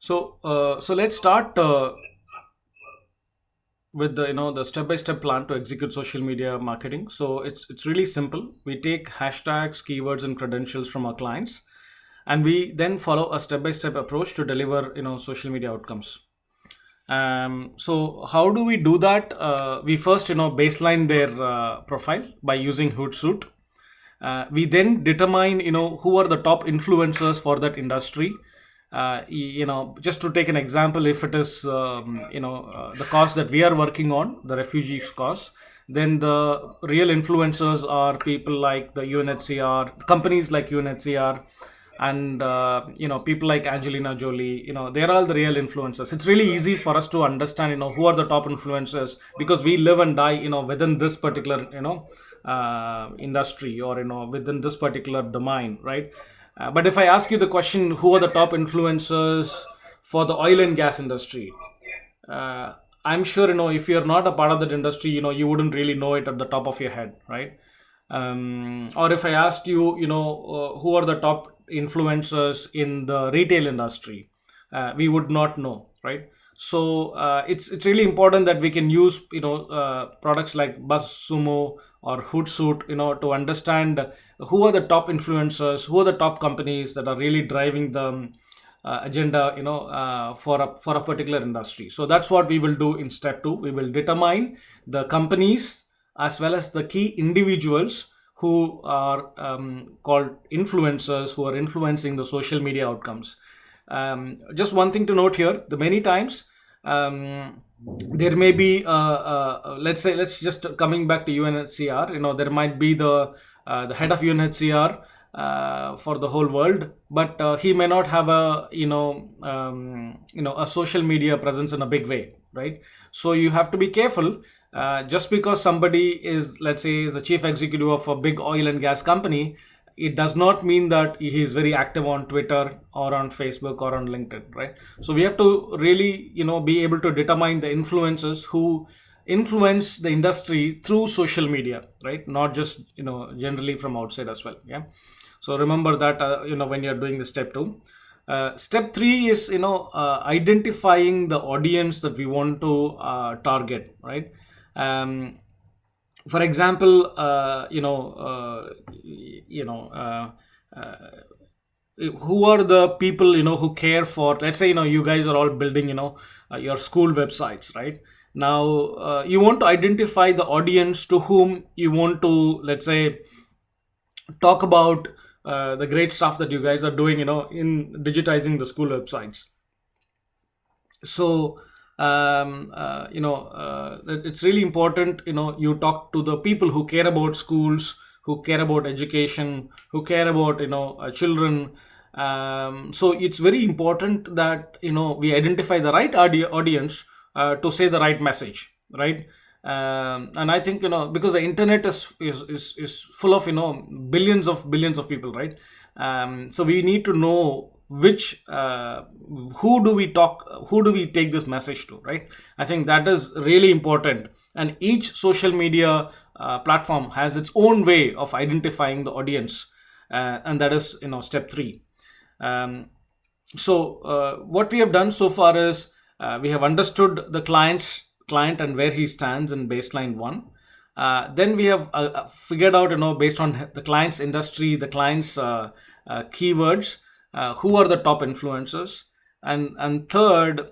So let's start with the step by step plan to execute social media marketing. So it's really simple. We take hashtags, keywords, and credentials from our clients, and we then follow a step by step approach to deliver social media outcomes. So how do we do that? We first baseline their profile by using Hootsuite. We then determine who are the top influencers for that industry. Just to take an example, if it is the cause that we are working on, the refugees cause, then the real influencers are people like the UNHCR, companies like UNHCR, and people like Angelina Jolie. They're all the real influencers. It's really easy for us to understand who are the top influencers, because we live and die within this particular industry, or within this particular domain, right? But if I ask you the question, who are the top influencers for the oil and gas industry? uh, I'm sure if you're not a part of that industry, you wouldn't really know it at the top of your head, right? Or if I asked you, who are the top influencers in the retail industry, we would not know, right? So it's really important that we can use products like BuzzSumo or Hootsuite, to understand who are the top influencers, who are the top companies that are really driving the agenda, for a particular industry. So that's what we will do in step two. We will determine the companies as well as the key individuals who are called influencers, who are influencing the social media outcomes. Just one thing to note here: the many times there may be let's just coming back to UNHCR. There might be the head of UNHCR for the whole world, but he may not have a social media presence in a big way, right? So you have to be careful. Just because somebody is, let's say, is the chief executive of a big oil and gas company, it does not mean that he is very active on Twitter or on Facebook or on LinkedIn, right? So we have to really be able to determine the influencers who influence the industry through social media, right? Not just generally from outside as well. Yeah. So remember that when you're doing the step two. Step three is identifying the audience that we want to target, right? um, for example, who are the people who care for, let's say, you guys are all building your school websites, right? Now you want to identify the audience to whom you want to, let's say, talk about the great stuff that you guys are doing in digitizing the school websites. So it's really important you talk to the people who care about schools, who care about education, who care about children. So it's very important that we identify the right audience to say the right message, right? And I think because the internet is full of billions of people, right? So we need to know which who do we take this message to, right? I think that is really important, and each social media platform has its own way of identifying the audience, and that is step three. um, what we have done so far is we have understood the client and where he stands in baseline one. Then we have figured out, based on the client's industry, the client's keywords, who are the top influencers, and third,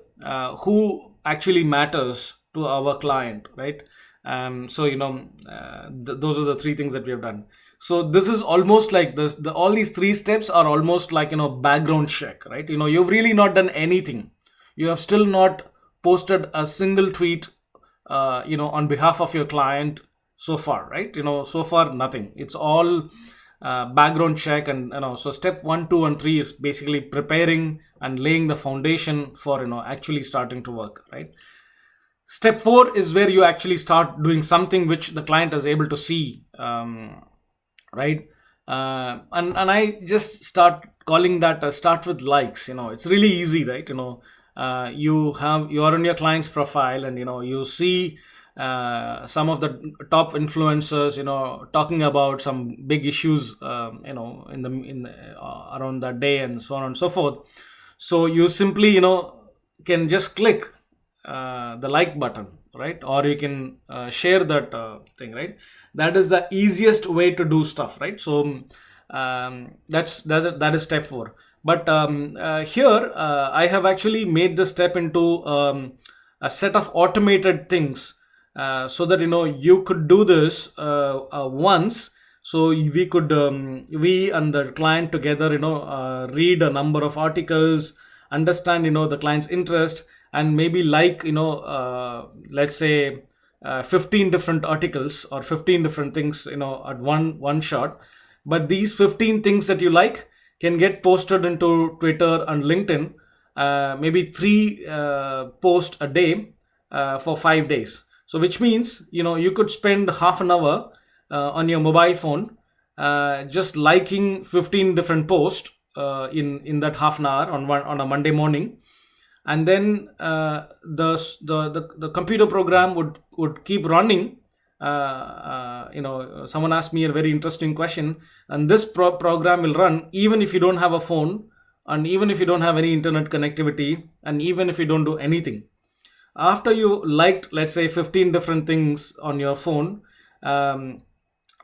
who actually matters to our client, right? Those are the three things that we have done. So this is almost like this. All these three steps are almost like background check, right? You've really not done anything. You have still not posted a single tweet, on behalf of your client so far, right? So far nothing. It's all background check, and so step one, two, and three is basically preparing and laying the foundation for actually starting to work, right? Step four is where you actually start doing something which the client is able to see, right? And I just start calling that start with likes. It's really easy, right? You are on your client's profile, and you see some of the top influencers talking about some big issues, in the around that day, and so on and so forth. So you simply, can just click the like button, right? Or you can share that thing, right? That is the easiest way to do stuff, right? So that is step 4. But here I have actually made the step into a set of automated things, so that you could do this once. So we and the client together, read a number of articles, understand the client's interest, and maybe like, let's say 15 different articles or 15 different things, at one shot. But these 15 things that you like can get posted into Twitter and LinkedIn, maybe 3 posts a day for 5 days. So which means, you could spend half an hour on your mobile phone, just liking 15 different posts in that half an hour on a Monday morning. And then the computer program would keep running. Someone asked me a very interesting question, and this program will run even if you don't have a phone, and even if you don't have any internet connectivity, and even if you don't do anything. After you liked, let's say, 15 different things on your phone,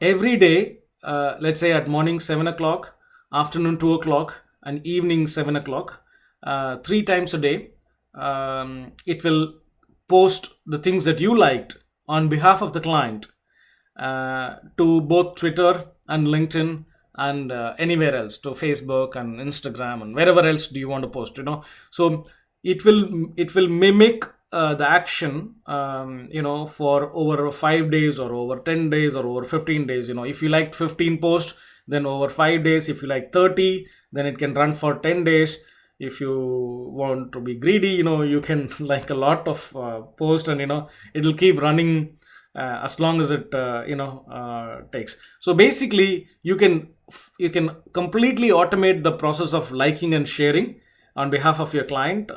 every day, let's say at morning 7 o'clock, afternoon 2 o'clock, and evening 7 o'clock, 3 times a day, it will post the things that you liked on behalf of the client to both Twitter and LinkedIn, and anywhere else, to Facebook and Instagram and wherever else do you want to post. So it will mimic the action, for over 5 days or over 10 days or over 15 days. If you liked 15 posts, then over 5 days. If you like 30, then it can run for 10 days. If you want to be greedy, you can like a lot of posts, and it'll keep running as long as it takes. So basically, you can completely automate the process of liking and sharing on behalf of your client.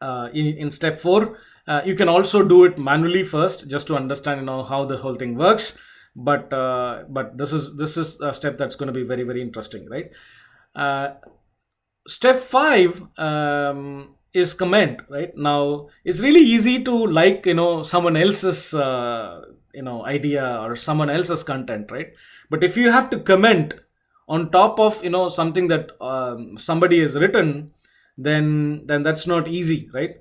In step 4, you can also do it manually first, just to understand how the whole thing works. But this is a step that's going to be very, very interesting, right? Step 5 is comment. Right now, it's really easy to like someone else's idea or someone else's content, right? But if you have to comment on top of something that somebody has written, then that's not easy, right?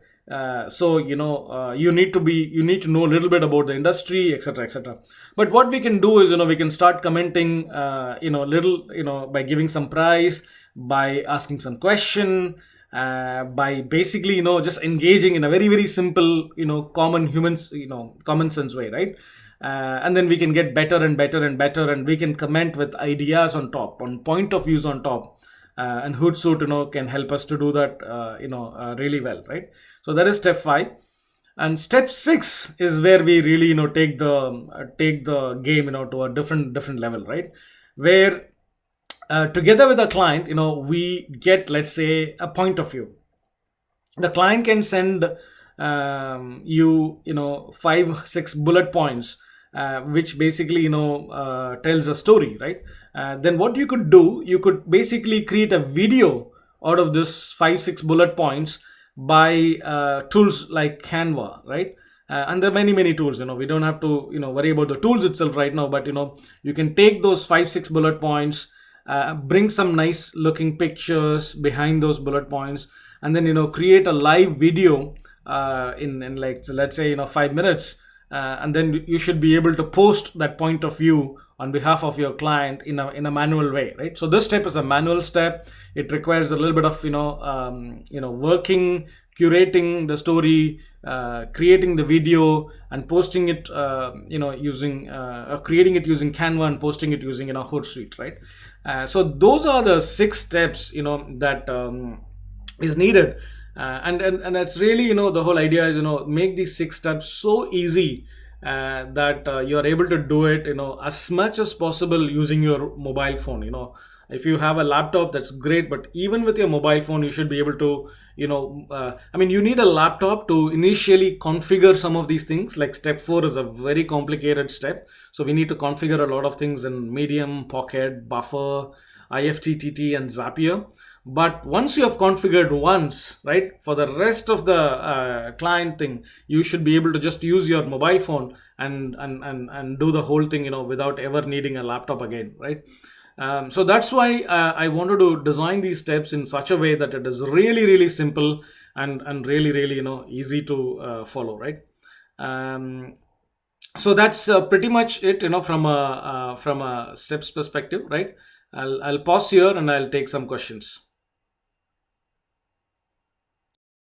So you need to know a little bit about the industry, etc., etc. But what we can do is we can start commenting little, by giving some prize, by asking some question, by basically just engaging in a very, very simple common humans common sense way, right? And then we can get better and better and better, and we can comment with ideas on top, on point of views on top, and Hootsuite can help us to do that really well, right? So that is step 5. And step 6 is where we really take the game to a different level, right? Where together with a client, we get, let's say, a point of view. The client can send you 5-6 bullet points, which basically tells a story, right? Then what you could do, you could basically create a video out of this 5-6 bullet points by tools like Canva, right? And there are many tools. We don't have to worry about the tools itself right now, but you can take those 5-6 bullet points, bring some nice looking pictures behind those bullet points, and then create a live video in like, so let's say 5 minutes, and then you should be able to post that point of view on behalf of your client in a manual way, right? So this step is a manual step. It requires a little bit of working, curating the story, creating the video, and posting it using creating it using Canva, and posting it using Hootsuite, right? So those are the 6 steps that is needed, and it's really the whole idea is make these 6 steps so easy that you are able to do it as much as possible using your mobile phone. If you have a laptop, that's great, but even with your mobile phone, you should be able to you need a laptop to initially configure some of these things. Like step 4 is a very complicated step, so we need to configure a lot of things in Medium, Pocket, Buffer, IFTTT, and Zapier. But once you have configured once, right, for the rest of the client thing, you should be able to just use your mobile phone and do the whole thing, without ever needing a laptop again, right? So that's why I wanted to design these steps in such a way that it is really, really simple and really, really, easy to follow, right? Um, so that's pretty much it, from a steps perspective, right? I'll pause here and I'll take some questions.